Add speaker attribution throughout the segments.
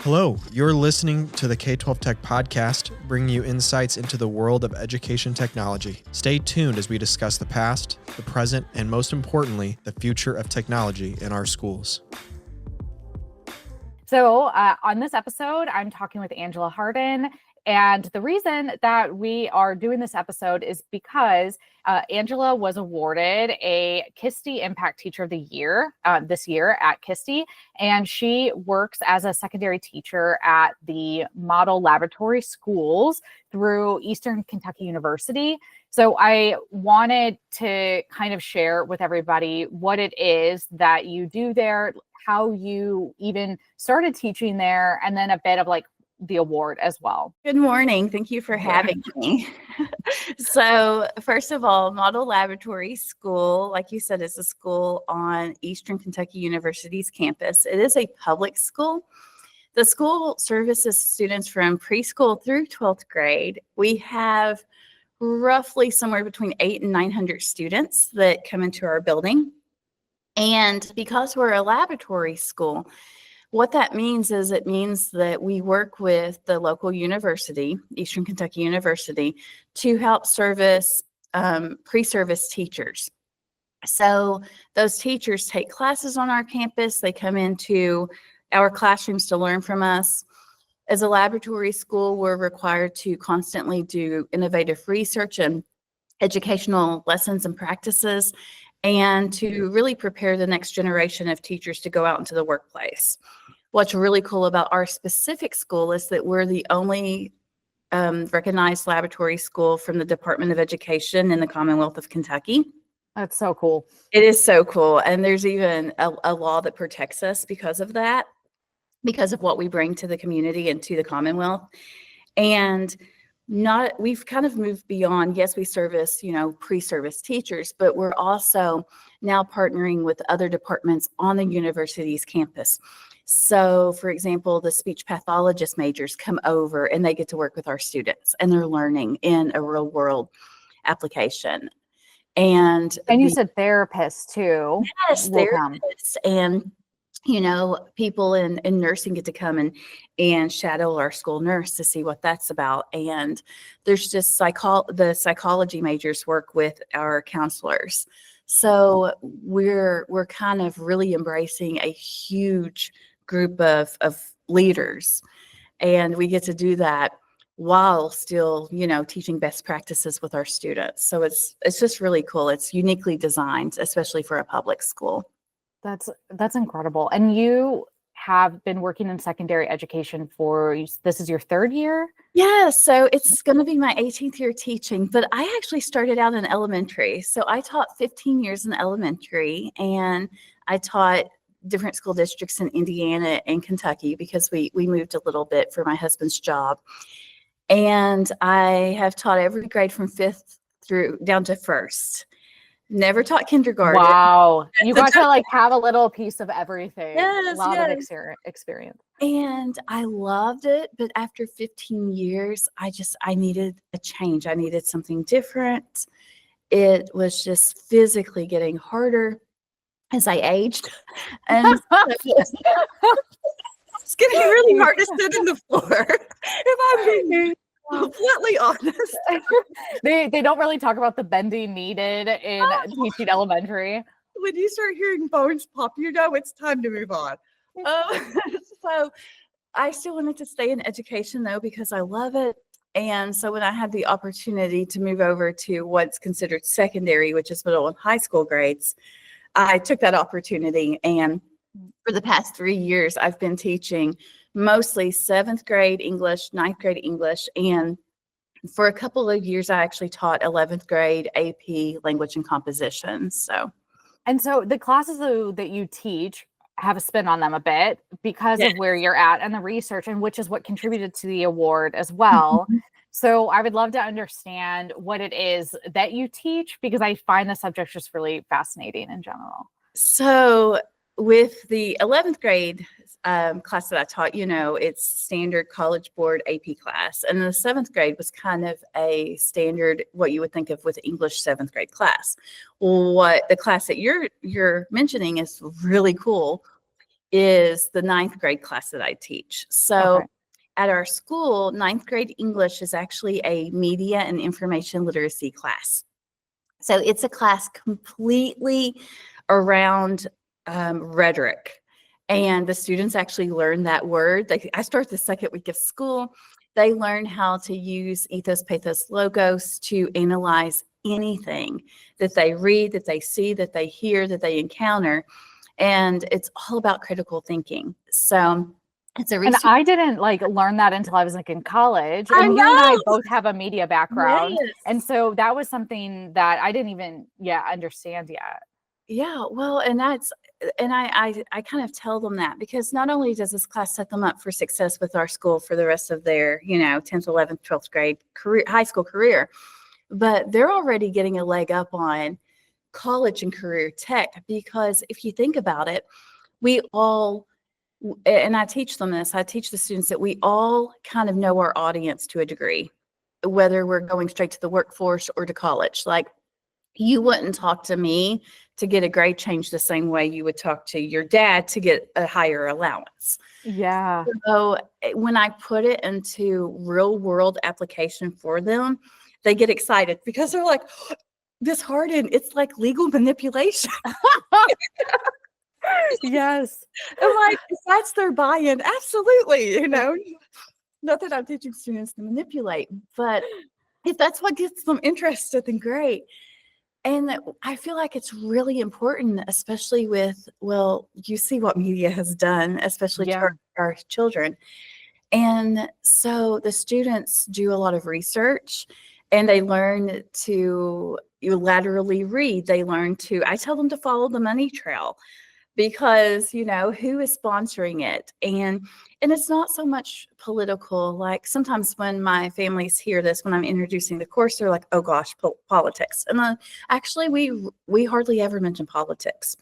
Speaker 1: Hello, you're listening to the K-12 Tech Podcast, bringing you insights into the world of education technology. Stay tuned as we discuss the past, the present, and most importantly, the future of technology in our schools.
Speaker 2: So on this episode, I'm talking with Angela Hardin. And the reason that we are doing this episode is because Angela was awarded a KySTE Impact Teacher of the Year this year at KySTE. And she works as a secondary teacher at the Model Laboratory Schools through Eastern Kentucky University. So I wanted to kind of share with everybody what it is that you do there, how you even started teaching there, and then a bit of like the award as well.
Speaker 3: Good morning. Thank you for having me. So first of all, Model Laboratory School, like you said, is a school on Eastern Kentucky University's campus. It is a public school. The school services students from preschool through 12th grade. We have roughly somewhere between 800 and 900 students that come into our building. And because we're a laboratory school, what that means is it means that we work with the local university, Eastern Kentucky University, to help service pre-service teachers. So those teachers take classes on our campus. They come into our classrooms to learn from us. As a laboratory school, we're required to constantly do innovative research and educational lessons and practices, and to really prepare the next generation of teachers to go out into the workplace. What's really cool about our specific school is that we're the only recognized laboratory school from the Department of Education in the Commonwealth of Kentucky.
Speaker 2: That's so cool.
Speaker 3: It is so cool. And there's even a law that protects us because of that, because of what we bring to the community and to the Commonwealth. And we've kind of moved beyond, yes, we service, pre-service teachers, but we're also now partnering with other departments on the university's campus. So for example, the speech pathologist majors come over and they get to work with our students and they're learning in a real world application. And
Speaker 2: you said therapists too.
Speaker 3: Yes, therapists and people in nursing get to come and shadow our school nurse to see what that's about. And there's just the psychology majors work with our counselors. So we're kind of really embracing a huge group of leaders. And we get to do that while still, teaching best practices with our students. So it's just really cool. It's uniquely designed, especially for a public school.
Speaker 2: That's incredible. And you have been working in secondary education this is your third year?
Speaker 3: Yeah, so it's going to be my 18th year teaching, but I actually started out in elementary. So I taught 15 years in elementary, and I taught different school districts in Indiana and Kentucky because we moved a little bit for my husband's job. And I have taught every grade from 5th through down to 1st. Never taught kindergarten.
Speaker 2: Wow. You got to have a little piece of everything.
Speaker 3: Yes,
Speaker 2: a lot
Speaker 3: yes.
Speaker 2: of experience.
Speaker 3: And I loved it. But after 15 years, I needed a change. I needed something different. It was just physically getting harder as I aged. And it's getting really hard to sit in the floor, if I'm being completely honest.
Speaker 2: They don't really talk about the bending needed in teaching elementary.
Speaker 3: When you start hearing bones pop, it's time to move on. So I still wanted to stay in education though, because I love it. And so when I had the opportunity to move over to what's considered secondary, which is middle and high school grades, I took that opportunity. And for the past 3 years, I've been teaching mostly 7th grade English, 9th grade English, and for a couple of years, I actually taught 11th grade AP language and composition. So
Speaker 2: the classes that you teach have a spin on them a bit because of where you're at and the research, and which is what contributed to the award as well. So I would love to understand what it is that you teach, because I find the subject just really fascinating in general.
Speaker 3: So with the 11th grade class that I taught, it's standard College Board AP class. And the 7th grade was kind of a standard, what you would think of with English 7th grade class. What the class that you're mentioning is really cool. is the 9th grade class that I teach. So
Speaker 2: Okay.
Speaker 3: at our school, 9th grade English is actually a media and information literacy class. So it's a class completely around rhetoric. And the students actually learn that word. I start the second week of school. They learn how to use ethos, pathos, logos to analyze anything that they read, that they see, that they hear, that they encounter. And it's all about critical thinking. So it's a
Speaker 2: And
Speaker 3: research.
Speaker 2: I didn't learn that until I was in college.
Speaker 3: I
Speaker 2: And you and I
Speaker 3: know.
Speaker 2: both have a media background.
Speaker 3: Yes.
Speaker 2: And so that was something that I didn't even understand yet.
Speaker 3: Yeah, well, and I kind of tell them that because not only does this class set them up for success with our school for the rest of their, 10th, 11th, 12th grade career, high school career, but they're already getting a leg up on college and career tech. Because if you think about it, we all, and I teach them this, I teach the students that we all kind of know our audience to a degree, whether we're going straight to the workforce or to college. Like, you wouldn't talk to me to get a grade change the same way you would talk to your dad to get a higher allowance.
Speaker 2: Yeah.
Speaker 3: So when I put it into real world application for them, they get excited because they're like, this Hardin, it's like legal manipulation.
Speaker 2: Yes.
Speaker 3: I'm like, if that's their buy-in, absolutely, not that I'm teaching students to manipulate, but if that's what gets them interested, then great. And I feel like it's really important, especially with, you see what media has done, especially to our children. And so the students do a lot of research and they learn to laterally read. They learn I tell them to follow the money trail because, who is sponsoring it? And it's not so much political. Like sometimes when my families hear this, when I'm introducing the course, they're like, oh gosh, politics. And actually we hardly ever mention politics.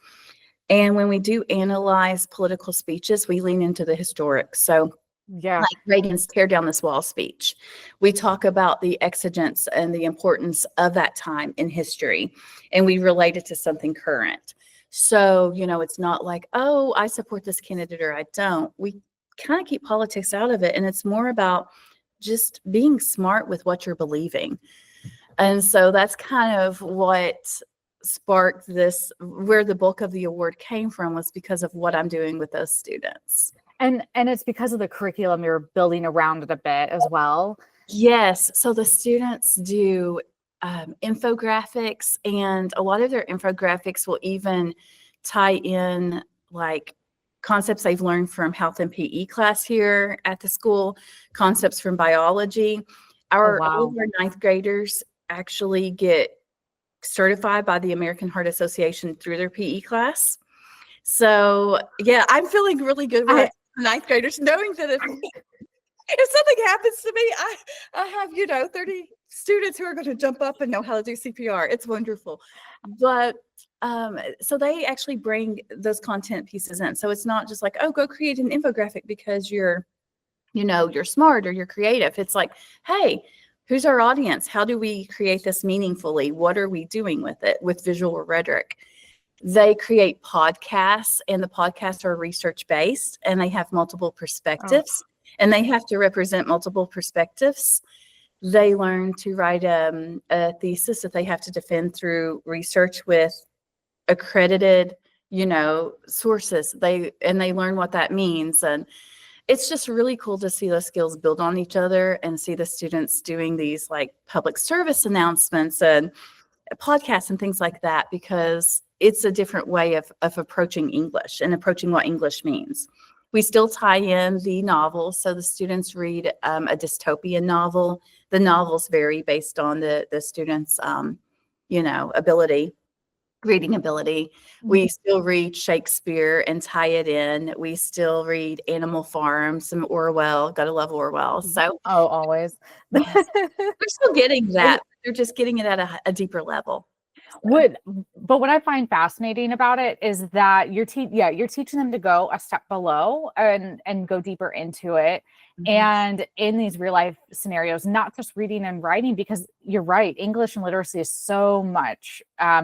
Speaker 3: And when we do analyze political speeches, we lean into the historic. So like Reagan's tear down this wall speech, we talk about the exigence and the importance of that time in history, and we relate it to something current. So, it's not like, oh, I support this candidate or I don't. We kind of keep politics out of it. And it's more about just being smart with what you're believing. And so that's kind of what sparked this, where the bulk of the award came from, was because of what I'm doing with those students.
Speaker 2: And it's because of the curriculum you're building around it a bit as well.
Speaker 3: Yes. So the students do infographics, and a lot of their infographics will even tie in like concepts they've learned from health and PE class here at the school, concepts from biology. All of our 9th graders actually get certified by the American Heart Association through their PE class. So yeah, I'm feeling really good with 9th graders, knowing that if something happens to me, I have, 30 students who are going to jump up and know how to do CPR. It's wonderful. But so they actually bring those content pieces in. So it's not just like, oh, go create an infographic because you're smart or you're creative. It's like, hey, who's our audience? How do we create this meaningfully? What are we doing with it with visual rhetoric? They create podcasts, and the podcasts are research-based, and they have multiple perspectives, and they have to represent multiple perspectives. They learn to write a thesis that they have to defend through research with accredited, sources. They learn what that means. And it's just really cool to see those skills build on each other and see the students doing these like public service announcements and podcasts and things like that, because it's a different way of approaching English and approaching what English means. We still tie in the novels. So the students read a dystopian novel. The novels vary based on the students' reading ability. We still read Shakespeare and tie it in. We still read Animal Farm, some Orwell. Gotta love Orwell. So
Speaker 2: always.
Speaker 3: Yes, they're still getting that. They're just getting it at a deeper level.
Speaker 2: But what I find fascinating about it is that you're teaching them to go a step below and go deeper into it. Mm-hmm. And in these real life scenarios, not just reading and writing, because you're right, English and literacy is so much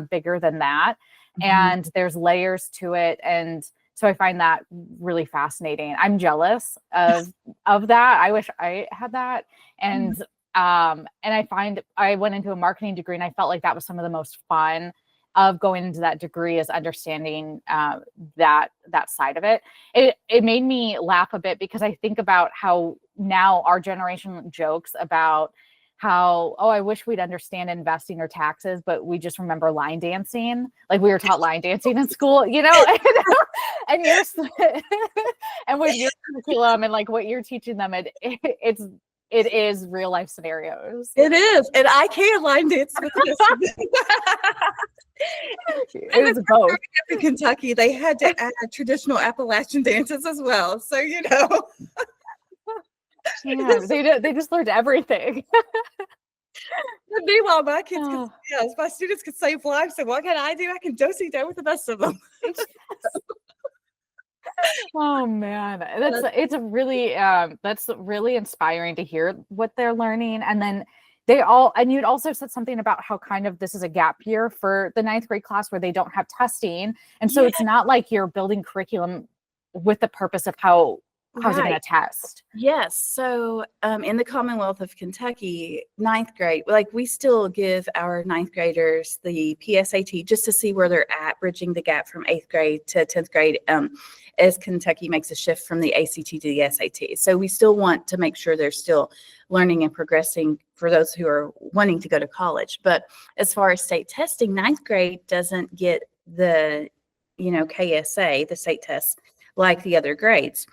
Speaker 2: bigger than that. Mm-hmm. And there's layers to it. And So I find that really fascinating. I'm jealous of that. I wish I had that. And I find I went into a marketing degree and I felt like that was some of the most fun of going into that degree, is understanding that side of it. It made me laugh a bit because I think about how now our generation jokes about how, oh, I wish we'd understand investing or taxes, but we just remember line dancing. Like we were taught line dancing in school, you know, and you're and with your curriculum and like what you're teaching them, it is real life scenarios.
Speaker 3: It is, and I can line dance with this.
Speaker 2: It was both.
Speaker 3: In Kentucky, they had to add traditional Appalachian dances as well. So
Speaker 2: Yeah, they just learned everything.
Speaker 3: Meanwhile, my kids, my students could save lives. So what can I do? I can do with the best of them.
Speaker 2: Oh man, that's really inspiring to hear what they're learning. And then you'd also said something about how kind of this is a gap year for the 9th grade class where they don't have testing, and so it's not like you're building curriculum with the purpose of how's it going to test.
Speaker 3: Yes. So in the Commonwealth of Kentucky, 9th grade, like we still give our 9th graders the PSAT just to see where they're at, bridging the gap from 8th grade to 10th grade, as Kentucky makes a shift from the ACT to the SAT. So we still want to make sure they're still learning and progressing for those who are wanting to go to college. But as far as state testing, 9th grade doesn't get the, KSA, the state test, like the other grades.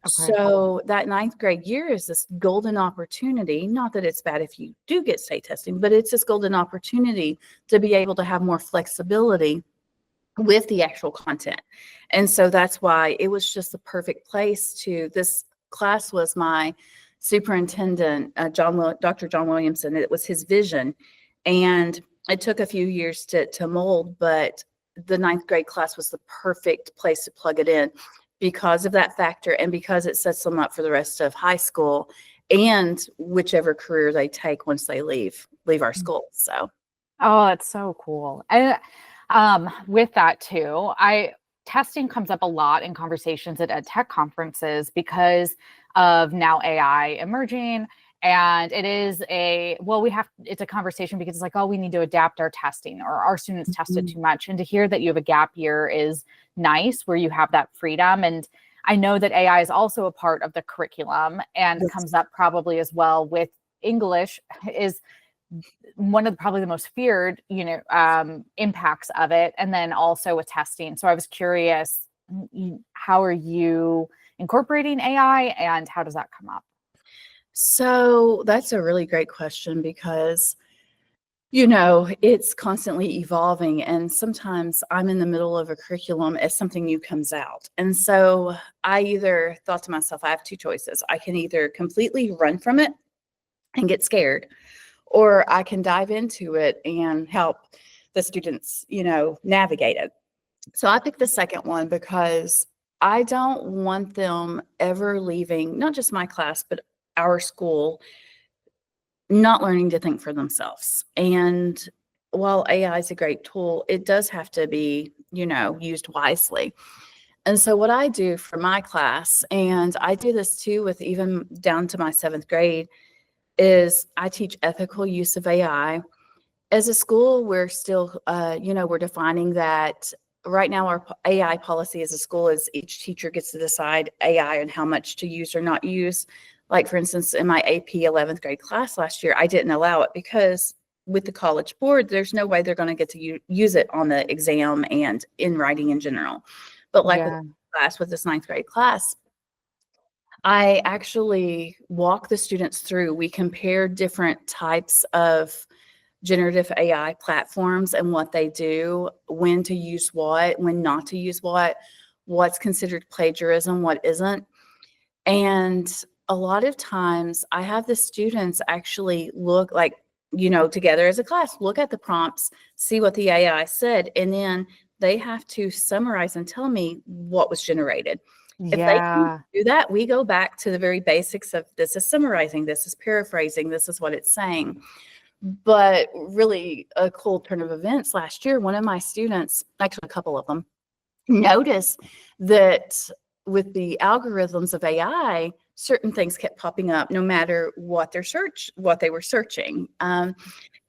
Speaker 3: Okay. So that 9th grade year is this golden opportunity, not that it's bad if you do get state testing, but it's this golden opportunity to be able to have more flexibility with the actual content. And so that's why it was just the perfect place this class was my superintendent, Dr. John Williamson. It was his vision. And it took a few years to mold, but the 9th grade class was the perfect place to plug it in, because of that factor and because it sets them up for the rest of high school and whichever career they take once they leave our school. So,
Speaker 2: oh, that's so cool. And with that too, testing comes up a lot in conversations at tech conferences because of now AI emerging. And it's a conversation because it's like, oh, we need to adapt our testing, or our students tested too much. And to hear that you have a gap year is nice, where you have that freedom. And I know that AI is also a part of the curriculum and comes up probably as well with English, is one of probably the most feared, impacts of it. And then also with testing. So I was curious, how are you incorporating AI and how does that come up?
Speaker 3: So that's a really great question because, it's constantly evolving. And sometimes I'm in the middle of a curriculum as something new comes out. And so I either thought to myself, I have two choices. I can either completely run from it and get scared, or I can dive into it and help the students, navigate it. So I picked the second one because I don't want them ever leaving, not just my class, but our school, not learning to think for themselves. And while AI is a great tool, it does have to be, used wisely. And so what I do for my class, and I do this too with even down to my 7th grade, is I teach ethical use of AI. As a school, we're still, we're defining that. Right now, our AI policy as a school is each teacher gets to decide AI and how much to use or not use. Like, for instance, in my AP 11th grade class last year, I didn't allow it because with the College Board, there's no way they're going to get to use it on the exam and in writing in general. But like with this 9th grade class, I actually walk the students through. We compare different types of generative AI platforms and what they do, when to use what, when not to use what's considered plagiarism, what isn't. And a lot of times I have the students actually look like, together as a class, look at the prompts, see what the AI said, and then they have to summarize and tell me what was generated. If they can do that, we go back to the very basics of this is summarizing, this is paraphrasing, this is what it's saying. But really a cool turn of events last year, one of my students, actually a couple of them, notice that with the algorithms of AI, certain things kept popping up no matter what they were searching. And,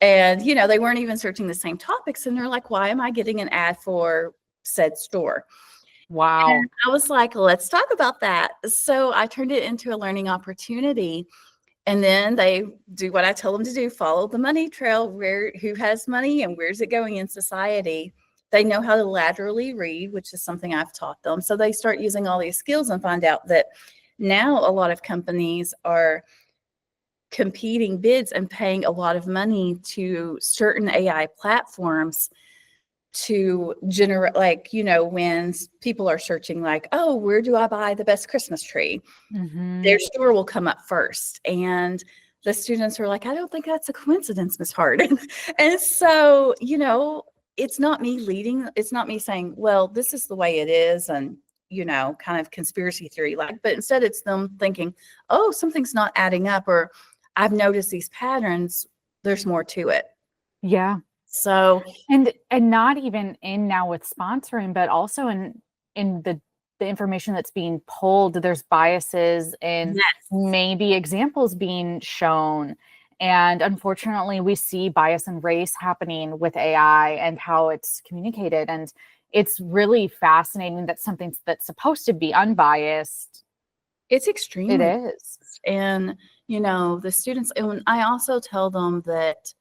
Speaker 3: they weren't even searching the same topics. And they're like, why am I getting an ad for said store?
Speaker 2: Wow.
Speaker 3: And I was like, let's talk about that. So I turned it into a learning opportunity. And then they do what I tell them to do, follow the money trail, who has money and where's it going in society. They know how to laterally read, which is something I've taught them. So they start using all these skills and find out that now a lot of companies are competing bids and paying a lot of money to certain AI platforms to generate, when people are searching oh, where do I buy the best Christmas tree? Their store will come up first. And the students are like, I don't think that's a coincidence, Miss Hardin. And so, it's not me leading. It's not me saying, well, this is the way it is. And, kind of conspiracy theory, but instead it's them thinking, oh, something's not adding up, or I've noticed these patterns. There's more to it.
Speaker 2: Yeah.
Speaker 3: So,
Speaker 2: and not even in now with sponsoring, but also in the information that's being pulled, there's biases and maybe examples being shown. And unfortunately, we see bias and race happening with AI and how it's communicated. And it's really fascinating that something that's supposed to be unbiased.
Speaker 3: It's extremely.
Speaker 2: It is.
Speaker 3: And, the students, and I also tell them that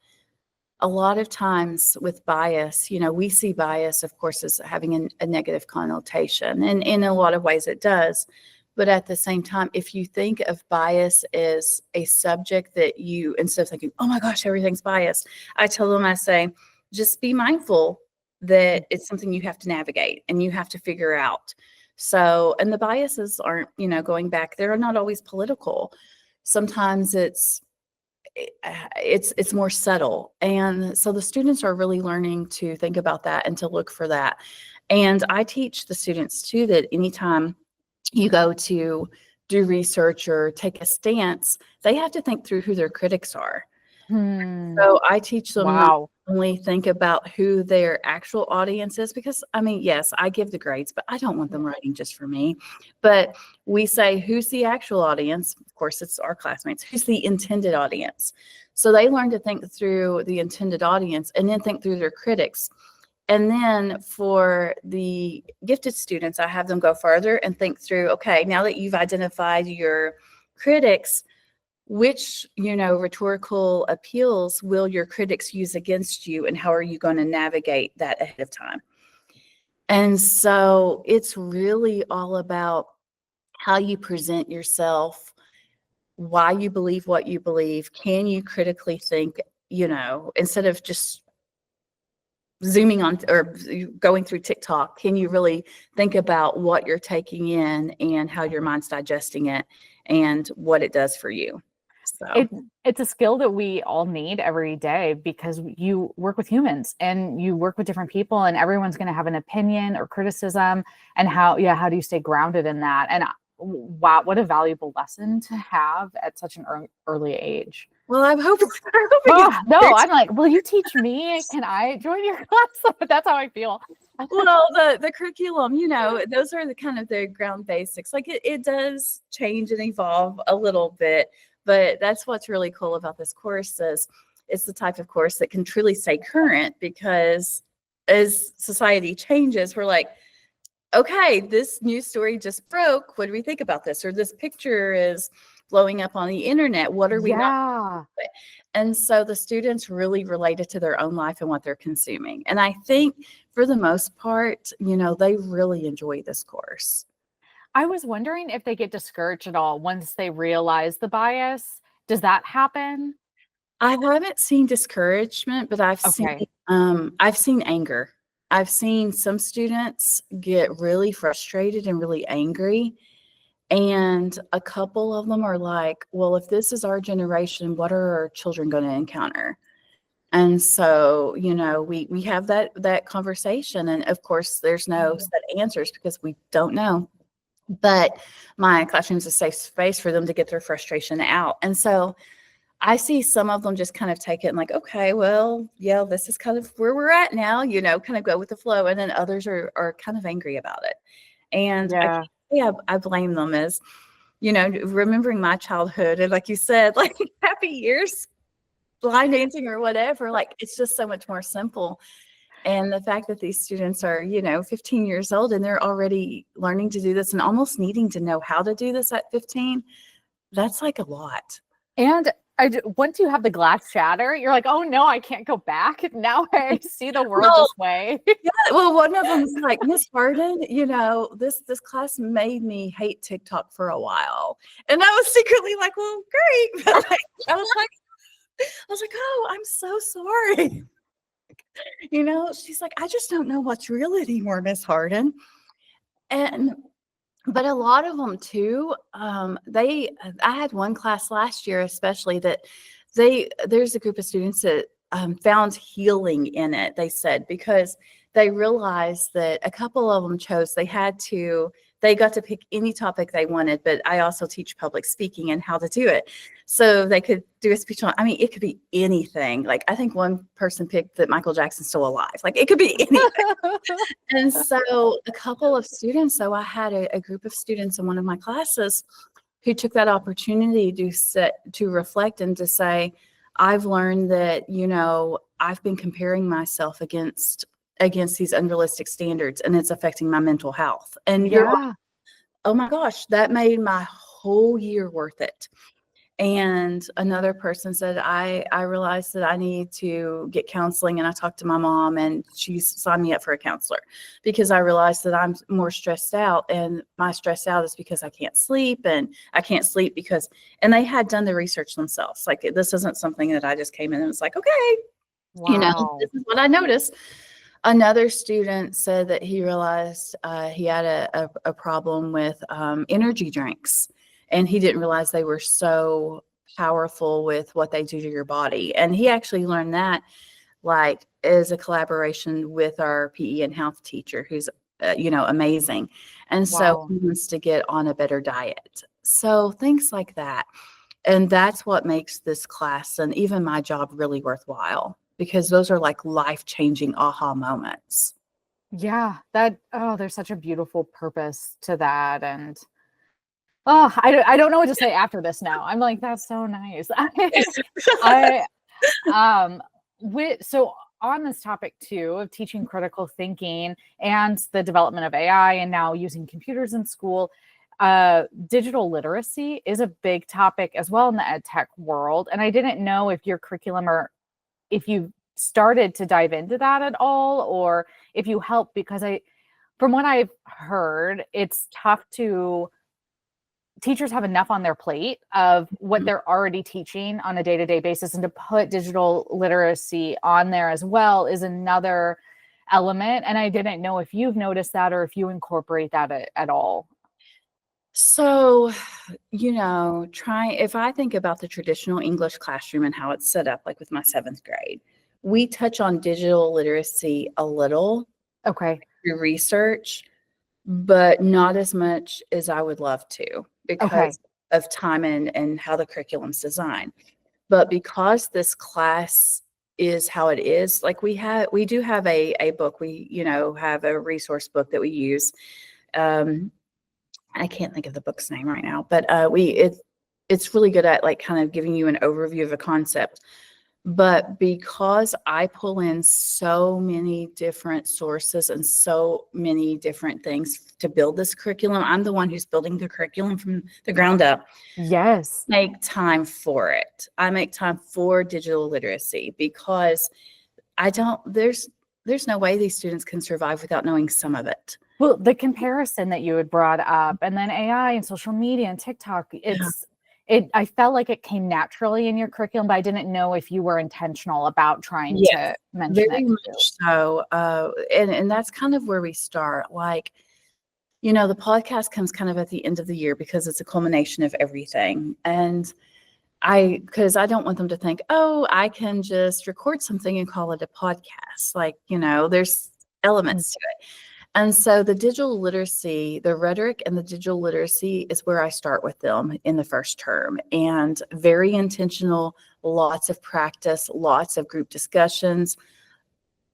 Speaker 3: a lot of times with bias, we see bias, of course, as having a negative connotation. And in a lot of ways it does. But at the same time, if you think of bias as a subject that you, instead of thinking, oh my gosh, everything's biased, I tell them, I say, just be mindful that it's something you have to navigate and you have to figure out. So, and the biases aren't, going back, they're not always political. Sometimes it's more subtle. And so the students are really learning to think about that and to look for that. And I teach the students too, that anytime you go to do research or take a stance, they have to think through who their critics are. So I teach them not only think about who their actual audience is, because yes, I give the grades, but I don't want them writing just for me. But we say, who's the actual audience? Of course, it's our classmates. Who's the intended audience? So they learn to think through the intended audience and then think through their critics. And then for the gifted students, I have them go further and think through, okay, now that you've identified your critics, which, rhetorical appeals will your critics use against you, and how are you going to navigate that ahead of time? And so it's really all about how you present yourself, why you believe what you believe. Can you critically think, instead of just zooming on or going through TikTok, can you really think about what you're taking in and how your mind's digesting it and what it does for you? So
Speaker 2: it's a skill that we all need every day, because you work with humans and you work with different people, and everyone's going to have an opinion or criticism. And how do you stay grounded in that? And wow, what a valuable lesson to have at such an early age.
Speaker 3: Well, I'm hoping.
Speaker 2: No, I'm like, will you teach me? Can I join your class? That's how I feel.
Speaker 3: Well, the curriculum, those are the kind of the ground basics. It does change and evolve a little bit. But that's what's really cool about this course, is it's the type of course that can truly stay current, because as society changes, we're like, okay, this news story just broke. What do we think about this? Or this picture is blowing up on the internet. What are we not? And so the students really relate it to their own life and what they're consuming. And I think for the most part, they really enjoy this course.
Speaker 2: I was wondering if they get discouraged at all once they realize the bias. Does that happen?
Speaker 3: I haven't seen discouragement, but I've seen anger. I've seen some students get really frustrated and really angry. And a couple of them are like, well, if this is our generation, what are our children going to encounter? And so, we have that conversation. And of course, there's no set answers because we don't know. But my classroom is a safe space for them to get their frustration out. And so I see some of them just kind of take it and like, okay, well, yeah, this is kind of where we're at now, kind of go with the flow. And then others are kind of angry about it. And
Speaker 2: Yeah.
Speaker 3: I blame them as, remembering my childhood. And like you said, like happy years, line dancing or whatever, like it's just so much more simple. And the fact that these students are, 15 years old and they're already learning to do this and almost needing to know how to do this at 15, that's like a lot.
Speaker 2: And once you have the glass shatter, you're like, oh no, I can't go back. Now I see the world this way.
Speaker 3: Yeah, well, one of them is like, Miss Hardin, this class made me hate TikTok for a while. And I was secretly like, well, great. But like, I was like, oh, I'm so sorry. She's like, I just don't know what's real anymore, Miss Hardin. But a lot of them too, I had one class last year, especially that there's a group of students that found healing in it, they said, because they realized that a couple of them they got to pick any topic they wanted, but I also teach public speaking and how to do it. So they could do a speech on, it could be anything. Like, I think one person picked that Michael Jackson's still alive. Like, it could be anything. And so a couple of students, so I had a group of students in one of my classes who took that opportunity to reflect and to say, I've learned that, I've been comparing myself against these unrealistic standards, and it's affecting my mental health. And you're like, oh my gosh, that made my whole year worth it. And another person said, I realized that I need to get counseling, and I talked to my mom and she signed me up for a counselor because I realized that I'm more stressed out, and my stress out is because I can't sleep, and I can't sleep because, and they had done the research themselves. Like, this isn't something that I just came in and was like, okay, this is what I noticed. Another student said that he realized he had a problem with energy drinks, and he didn't realize they were so powerful with what they do to your body. And he actually learned that like as a collaboration with our PE and health teacher, who's amazing. And so he wants to get on a better diet. So things like that. And that's what makes this class and even my job really worthwhile, because those are like life-changing aha moments.
Speaker 2: Yeah, there's such a beautiful purpose to that. And I don't know what to say after this now. I'm like, that's so nice. So on this topic too of teaching critical thinking and the development of AI and now using computers in school, digital literacy is a big topic as well in the ed tech world. And I didn't know if your curriculum or if you started to dive into that at all, or if you help, because from what I've heard, it's tough teachers have enough on their plate of what they're already teaching on a day-to-day basis, and to put digital literacy on there as well is another element. And I didn't know if you've noticed that or if you incorporate that at all.
Speaker 3: So, if I think about the traditional English classroom and how it's set up, like with my 7th grade, we touch on digital literacy a little.
Speaker 2: Okay.
Speaker 3: Through research, but not as much as I would love to because of time and how the curriculum's designed. But because this class is how it is, like we do have a book, we, have a resource book that we use. I can't think of the book's name right now, but it's really good at like kind of giving you an overview of a concept. But because I pull in so many different sources and so many different things to build this curriculum, I'm the one who's building the curriculum from the ground up.
Speaker 2: Yes.
Speaker 3: Make time for it. I make time for digital literacy because there's no way these students can survive without knowing some of it.
Speaker 2: Well, the comparison that you had brought up, and then AI and social media and TikTok, I felt like it came naturally in your curriculum, but I didn't know if you were intentional about trying to mention
Speaker 3: very
Speaker 2: it.
Speaker 3: Much so. And that's kind of where we start. Like, the podcast comes kind of at the end of the year because it's a culmination of everything. And because I don't want them to think, oh, I can just record something and call it a podcast. Like, there's elements to it. And so the digital literacy, the rhetoric and the digital literacy is where I start with them in the first term, and very intentional, lots of practice, lots of group discussions.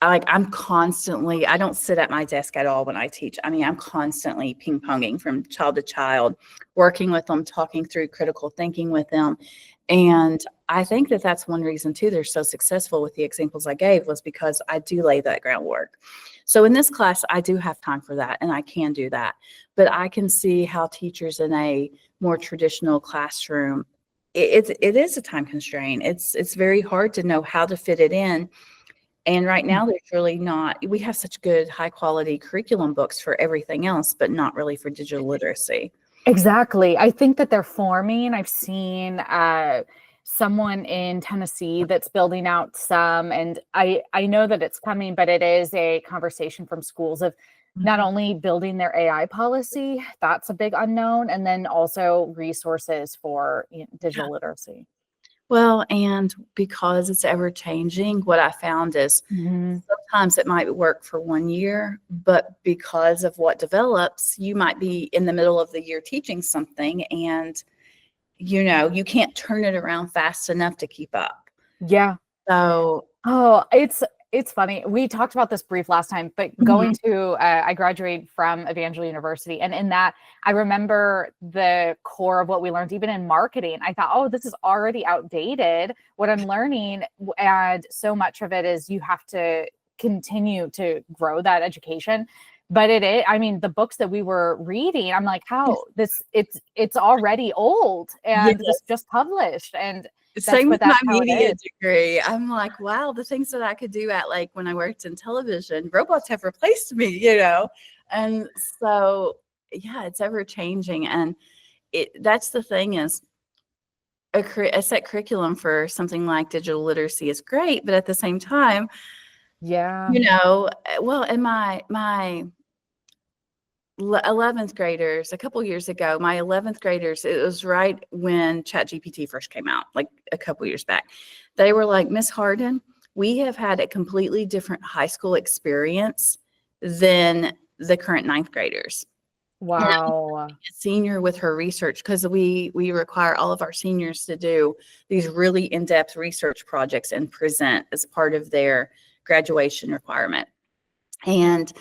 Speaker 3: I'm constantly, I don't sit at my desk at all when I teach. I mean, I'm constantly ping-ponging from child to child, working with them, talking through critical thinking with them. And I think that that's one reason too they're so successful with the examples I gave, was because I do lay that groundwork. So in this class, I do have time for that, and I can do that. But I can see how teachers in a more traditional classroom, it is a time constraint. It's very hard to know how to fit it in. And right now, there's really not, we have such good high quality curriculum books for everything else, but not really for digital literacy.
Speaker 2: Exactly. I think that they're forming. I've seen someone in Tennessee that's building out some, and I know that it's coming, but it is a conversation from schools of not only building their AI policy, that's a big unknown, and then also resources for digital literacy.
Speaker 3: Well, and because it's ever changing, what I found is sometimes it might work for 1 year, but because of what develops, you might be in the middle of the year teaching something, and you can't turn it around fast enough to keep up.
Speaker 2: Yeah.
Speaker 3: So,
Speaker 2: It's funny. We talked about this brief last time, but going to, I graduated from Evangel University, and in that, I remember the core of what we learned, even in marketing. I thought, oh, this is already outdated, what I'm learning. And so much of it is you have to continue to grow that education. But I mean, the books that we were reading, I'm like, how it's already old, and this just published. And
Speaker 3: same with my media degree. I'm like, wow, the things that I could do at when I worked in television, robots have replaced me, And so, yeah, it's ever changing. And that's the thing is a set curriculum for something like digital literacy is great, but at the same time, well, in my 11th graders, a couple years ago, my 11th graders, it was right when ChatGPT first came out, like a couple years back. They were like, Miss Hardin, we have had a completely different high school experience than the current 9th graders.
Speaker 2: Wow.
Speaker 3: A senior with her research, because we require all of our seniors to do these really in-depth research projects and present as part of their graduation requirement. And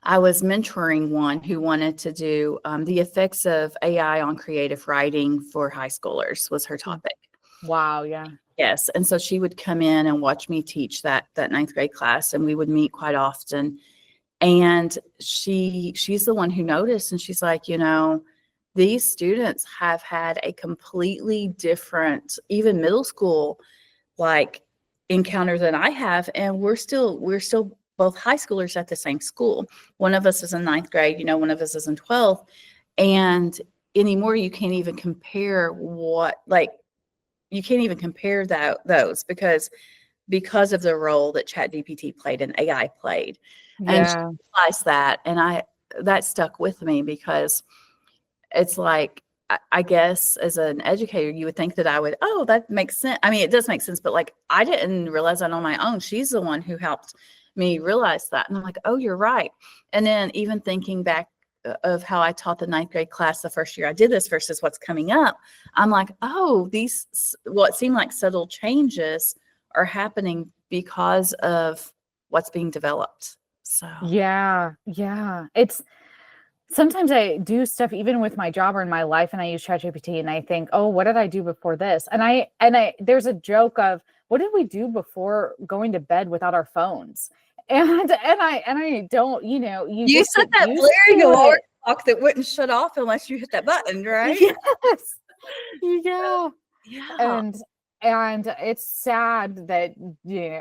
Speaker 3: I was mentoring one who wanted to do the effects of AI on creative writing for high schoolers was her topic.
Speaker 2: Wow. Yeah.
Speaker 3: Yes. And so she would come in and watch me teach that 9th grade class, and we would meet quite often. And she's the one who noticed, and she's like, these students have had a completely different, even middle school, encounter than I have. And we're still both high schoolers at the same school. One of us is in 9th grade, one of us is in 12th. And anymore, you can't even compare those because of the role that ChatGPT played and AI played. And she realized that. And that stuck with me, because it's like, I guess as an educator, you would think that I would, oh, that makes sense. I mean, it does make sense, but I didn't realize that on my own. She's the one who helped me realize that. And I'm like, oh, you're right. And then even thinking back of how I taught the 9th grade class the first year I did this versus what's coming up, I'm like, oh, these, what seem like subtle changes are happening because of what's being developed. So,
Speaker 2: yeah. It's, sometimes I do stuff even with my job or in my life, and I use ChatGPT, and I think, oh, what did I do before this? And I there's a joke of, what did we do before going to bed without our phones? And I don't,
Speaker 3: you set that blaring alarm clock that wouldn't shut off unless you hit that button, right?
Speaker 2: Yes. Yeah. And it's sad that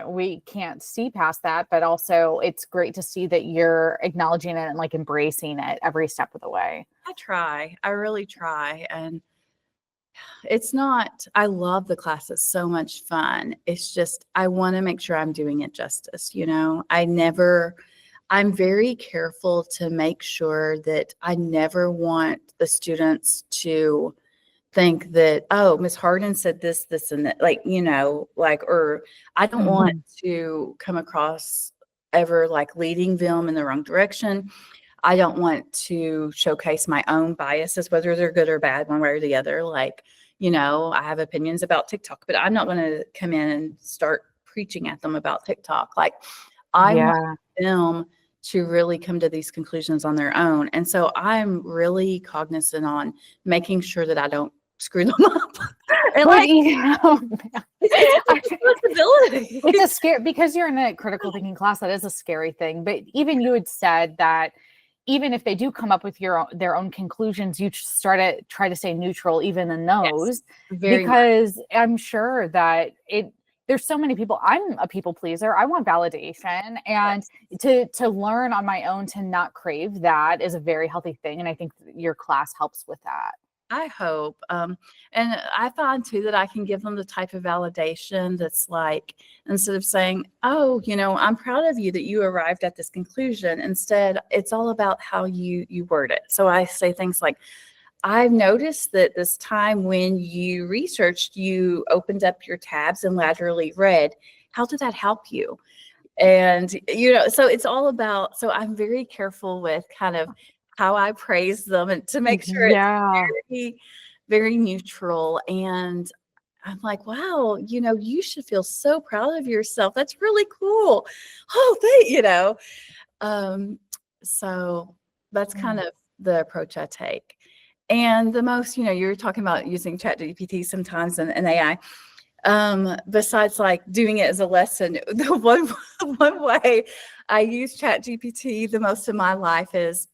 Speaker 2: we can't see past that, but also it's great to see that you're acknowledging it and embracing it every step of the way.
Speaker 3: I really try. And it's not, I love the class. It's so much fun. It's just, I want to make sure I'm doing it justice. I'm very careful to make sure that I never want the students to think that, oh, Miss Hardin said this, and that, or I don't want to come across ever leading them in the wrong direction. I don't want to showcase my own biases, whether they're good or bad, one way or the other. Like, I have opinions about TikTok, but I'm not going to come in and start preaching at them about TikTok. Like, I want them to really come to these conclusions on their own. And so I'm really cognizant on making sure that I don't screw them up. And
Speaker 2: But,
Speaker 3: it's a responsibility.
Speaker 2: It's a scare because you're in a critical thinking class. That is a scary thing. But even you had said that even if they do come up with their own conclusions, you try to stay neutral even in those, because much. I'm sure that there's so many people. I'm a people pleaser. I want validation, and to learn on my own to not crave that is a very healthy thing. And I think your class helps with that.
Speaker 3: I hope. And I find too that I can give them the type of validation that's like, instead of saying, oh, I'm proud of you that you arrived at this conclusion. Instead, it's all about how you word it. So I say things like, I've noticed that this time when you researched, you opened up your tabs and laterally read. How did that help you? And, so it's all about, so I'm very careful with kind of how I praise them and to make sure it's very, very neutral. And I'm like, wow, you should feel so proud of yourself. That's really cool. Oh, so that's kind of the approach I take. And the most, you're talking about using ChatGPT sometimes and AI. Besides like doing it as a lesson, the one way I use ChatGPT the most in my life is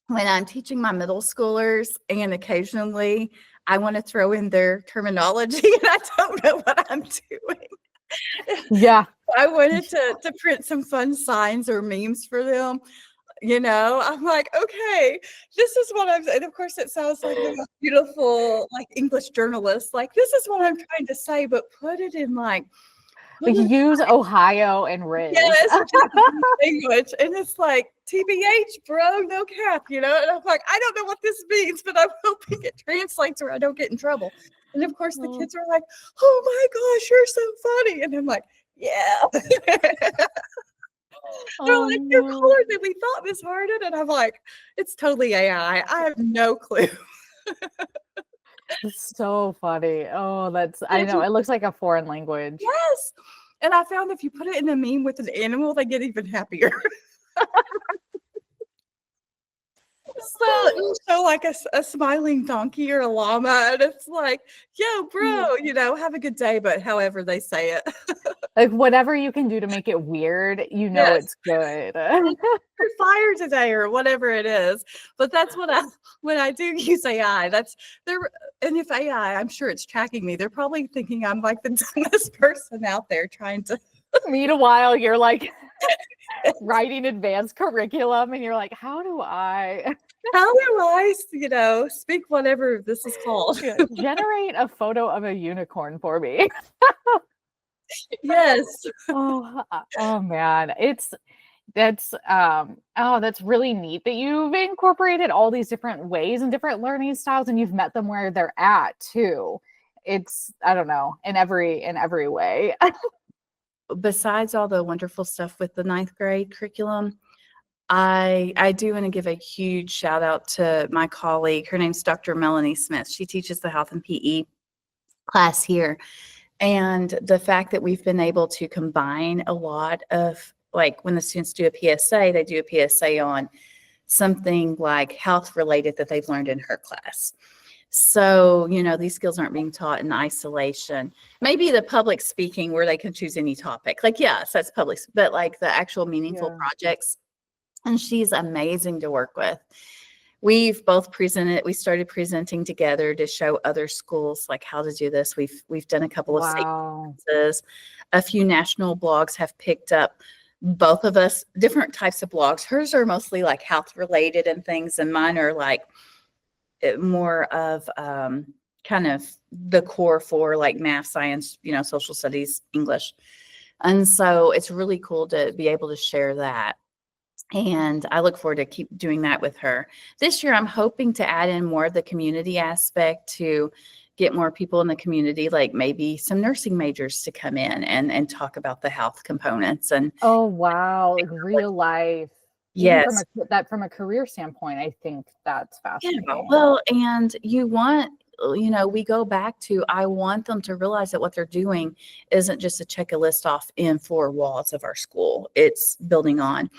Speaker 3: when I'm teaching my middle schoolers, and occasionally I want to throw in their terminology and I don't know what I'm doing.
Speaker 2: Yeah.
Speaker 3: I wanted to print some fun signs or memes for them. I'm like, okay, this is what and of course it sounds like a beautiful, like English journalist, like this is what I'm trying to say, but put it in like
Speaker 2: use Ohio and Riz.
Speaker 3: Yes, language. And it's like, TBH, bro, no cap, and I'm like, I don't know what this means, but I'm hoping it translates or I don't get in trouble. And of course the kids are like, oh my gosh, you're so funny. And I'm like, yeah. They're like, you're cooler than we thought, Miss Hardin. And I'm like, it's totally AI. I have no clue.
Speaker 2: It's so funny. Oh, I know. It looks like a foreign language.
Speaker 3: Yes. And I found if you put it in a meme with an animal, they get even happier. So it'll show like a smiling donkey or a llama, and it's like, yo, bro, have a good day, but however they say it.
Speaker 2: Like whatever you can do to make it weird, it's good.
Speaker 3: You're fired today or whatever it is. But that's when I do use AI, and if AI, I'm sure it's tracking me, they're probably thinking I'm like the dumbest person out there trying to.
Speaker 2: Meanwhile, you're like writing advanced curriculum and you're like, how do I
Speaker 3: speak whatever this is called?
Speaker 2: Generate a photo of a unicorn for me.
Speaker 3: Yes.
Speaker 2: Oh man. That's really neat that you've incorporated all these different ways and different learning styles, and you've met them where they're at too. It's, I don't know, in every way.
Speaker 3: Besides all the wonderful stuff with the 9th grade curriculum, I do want to give a huge shout out to my colleague. Her name's Dr. Melanie Smith. She teaches the health and PE class here. And the fact that we've been able to combine a lot of, like when the students do a PSA, they do a PSA on something like health related that they've learned in her class. So, these skills aren't being taught in isolation. Maybe the public speaking where they can choose any topic. Like, yes, that's public, but like the actual meaningful projects. And she's amazing to work with. We've both presented, we started presenting together to show other schools like how to do this. We've done a couple of sequences. A few national blogs have picked up both of us, different types of blogs. Hers are mostly like health related and things, and mine are like more of kind of the core for like math, science, social studies, English. And so it's really cool to be able to share that. And I look forward to keep doing that with her. This year, I'm hoping to add in more of the community aspect to get more people in the community, like maybe some nursing majors to come in and talk about the health components. And
Speaker 2: oh, wow. In real life. Even
Speaker 3: Yes.
Speaker 2: from a career standpoint, I think that's
Speaker 3: Yeah.
Speaker 2: fascinating.
Speaker 3: Well, and we go back to, I want them to realize that what they're doing isn't just to check a list off in 4 walls of our school. It's building on.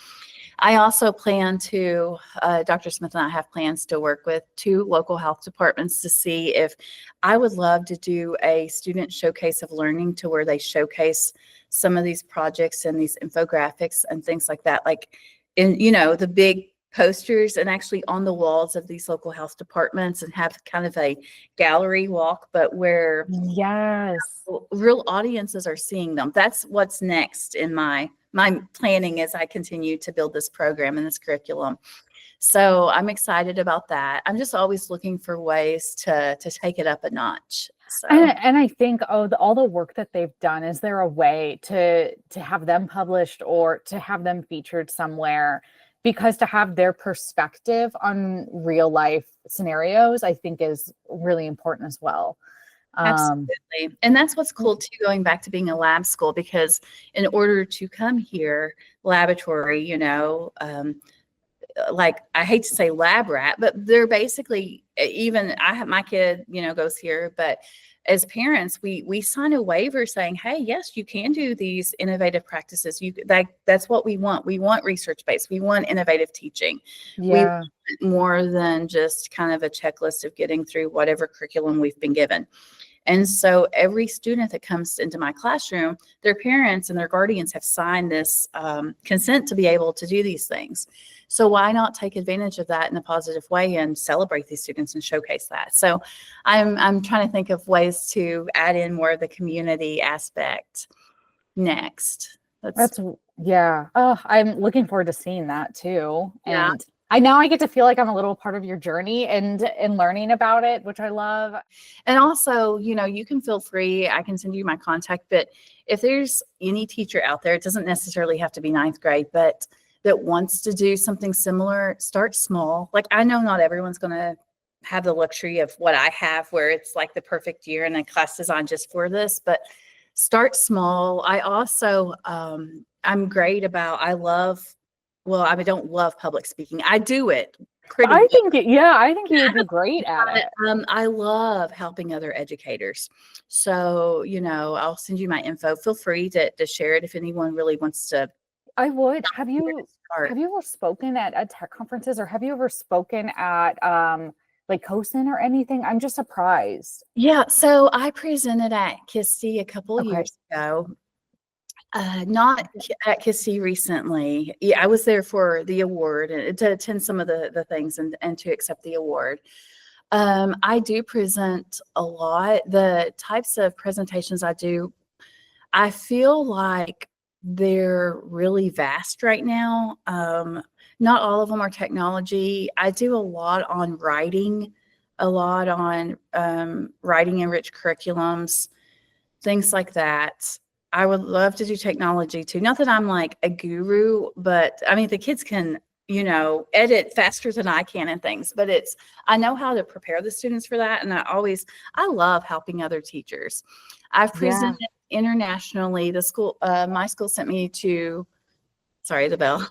Speaker 3: I also plan to, Dr. Smith and I have plans to work with 2 local health departments to see if I would love to do a student showcase of learning, to where they showcase some of these projects and these infographics and things like that, like in, the big posters and actually on the walls of these local health departments, and have kind of a gallery walk, but where
Speaker 2: Yes.
Speaker 3: real audiences are seeing them. That's what's next in my planning as I continue to build this program and this curriculum. So I'm excited about that. I'm just always looking for ways to take it up a notch. So
Speaker 2: And I think, all the work that they've done, is there a way to have them published or to have them featured somewhere? Because to have their perspective on real life scenarios, I think, is really important as well.
Speaker 3: absolutely. And that's what's cool too, going back to being a lab school, because in order to come here, laboratory, like, I hate to say lab rat, but they're basically, even I have my kid, goes here, but as parents, we sign a waiver saying, hey, yes, you can do these innovative practices. That's what we want. We want research-based. We want innovative teaching. We
Speaker 2: Yeah.
Speaker 3: want more than just kind of a checklist of getting through whatever curriculum we've been given. And so every student that comes into my classroom, their parents and their guardians have signed this consent to be able to do these things. So why not take advantage of that in a positive way and celebrate these students and showcase that? So I'm trying to think of ways to add in more of the community aspect next.
Speaker 2: Yeah. Oh, I'm looking forward to seeing that too.
Speaker 3: Yeah.
Speaker 2: And I get to feel like I'm a little part of your journey and learning about it, which I love.
Speaker 3: And also, you can feel free. I can send you my contact, but if there's any teacher out there, it doesn't necessarily have to be 9th grade, but that wants to do something similar, start small. Like, I know not everyone's going to have the luxury of what I have, where it's like the perfect year and a class designed just for this, but start small. I also, I'm great about, I don't love public speaking. I do it pretty
Speaker 2: I
Speaker 3: good.
Speaker 2: think you would be great at it.
Speaker 3: I love helping other educators. So, I'll send you my info. Feel free to share it if anyone really wants to.
Speaker 2: I would. Have you ever spoken at tech conferences, or have you ever spoken at like KySTE or anything? I'm just surprised.
Speaker 3: Yeah. So I presented at KySTE a couple of years ago. Not at KySTE recently. Yeah, I was there for the award and to attend some of the things and to accept the award. I do present a lot. The types of presentations I do, I feel like they're really vast right now. Not all of them are technology. I do a lot on writing, a lot on writing enriched curriculums, things like that. I would love to do technology too. Not that I'm like a guru, but I mean, the kids can, edit faster than I can and things, but I know how to prepare the students for that. And I love helping other teachers. I've presented internationally. My school sent me to, sorry, the bell.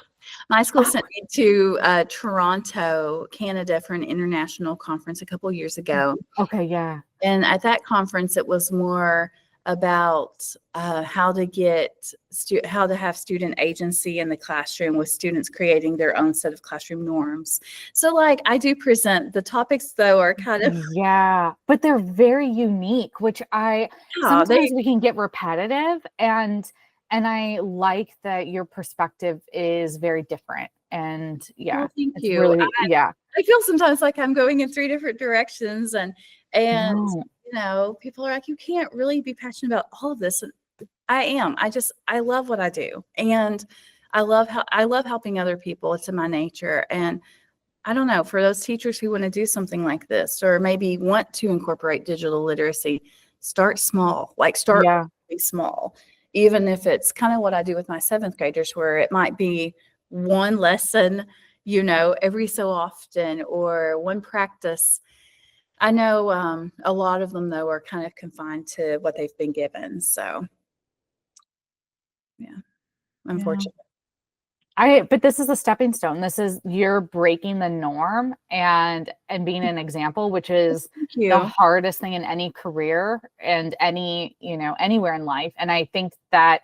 Speaker 3: My school sent me to Toronto, Canada for an international conference a couple of years ago.
Speaker 2: Okay, yeah.
Speaker 3: And at that conference, it was more about how to have student agency in the classroom, with students creating their own set of classroom norms. So like, I do present. The topics though are kind of,
Speaker 2: yeah, but they're very unique, which sometimes we can get repetitive, and I like that your perspective is very different. And yeah,
Speaker 3: well, thank
Speaker 2: it's
Speaker 3: you.
Speaker 2: really, yeah.
Speaker 3: I feel sometimes like I'm going in 3 different directions, and
Speaker 2: No.
Speaker 3: people are like, you can't really be passionate about all of this. And I am. I love what I do, and I love helping other people. It's in my nature. And I don't know, for those teachers who want to do something like this, or maybe want to incorporate digital literacy, start small. Like, start really small, even if it's kind of what I do with my 7th graders, where it might be one lesson, every so often, or one practice. I know a lot of them, though, are kind of confined to what they've been given. So, yeah, unfortunately.
Speaker 2: But this is a stepping stone. You're breaking the norm and being an example, which is the hardest thing in any career and anywhere in life. And I think that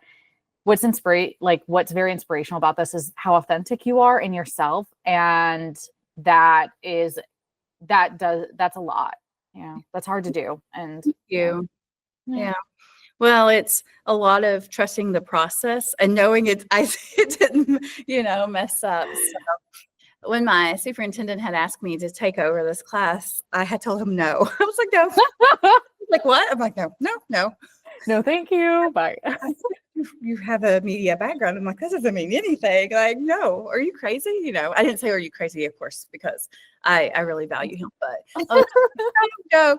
Speaker 2: what's what's very inspirational about this is how authentic you are in yourself. And that's a lot. Yeah. That's hard to do. And
Speaker 3: yeah. Well, it's a lot of trusting the process and knowing it didn't, mess up. So when my superintendent had asked me to take over this class, I had told him no. I was like, no. Like, what? I'm like, no.
Speaker 2: No, thank you. Bye.
Speaker 3: You have a media background. I'm like, that doesn't mean anything. Like, no, are you crazy? I didn't say, are you crazy? Of course, because I really value him, but no.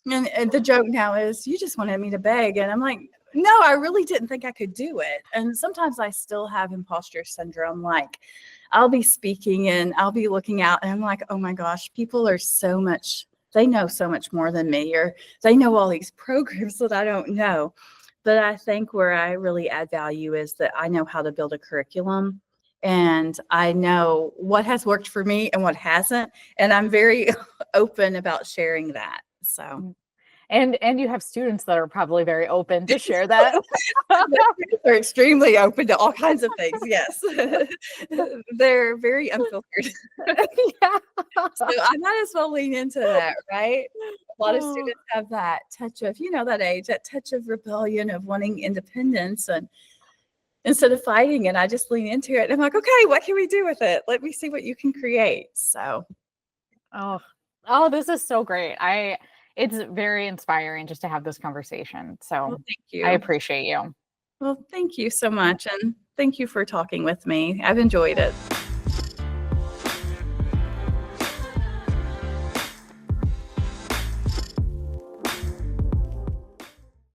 Speaker 3: And the joke now is, you just wanted me to beg. And I'm like, no, I really didn't think I could do it. And sometimes I still have imposter syndrome. Like, I'll be speaking and I'll be looking out and I'm like, oh my gosh, people are they know so much more than me, or they know all these programs that I don't know. But I think where I really add value is that I know how to build a curriculum. And I know what has worked for me and what hasn't. And I'm very open about sharing that. So,
Speaker 2: and you have students that are probably very open to share that.
Speaker 3: They're extremely open to all kinds of things. Yes, they're very unfiltered.
Speaker 2: Yeah.
Speaker 3: So I might as well lean into that, right? A lot of students have that touch of, that age, that touch of rebellion, of wanting independence, and instead of fighting it, I just lean into it. And I'm like, okay, what can we do with it? Let me see what you can create. So,
Speaker 2: this is so great. It's very inspiring just to have this conversation. So
Speaker 3: thank you.
Speaker 2: I appreciate you.
Speaker 3: Well, thank you so much. And thank you for talking with me. I've enjoyed it.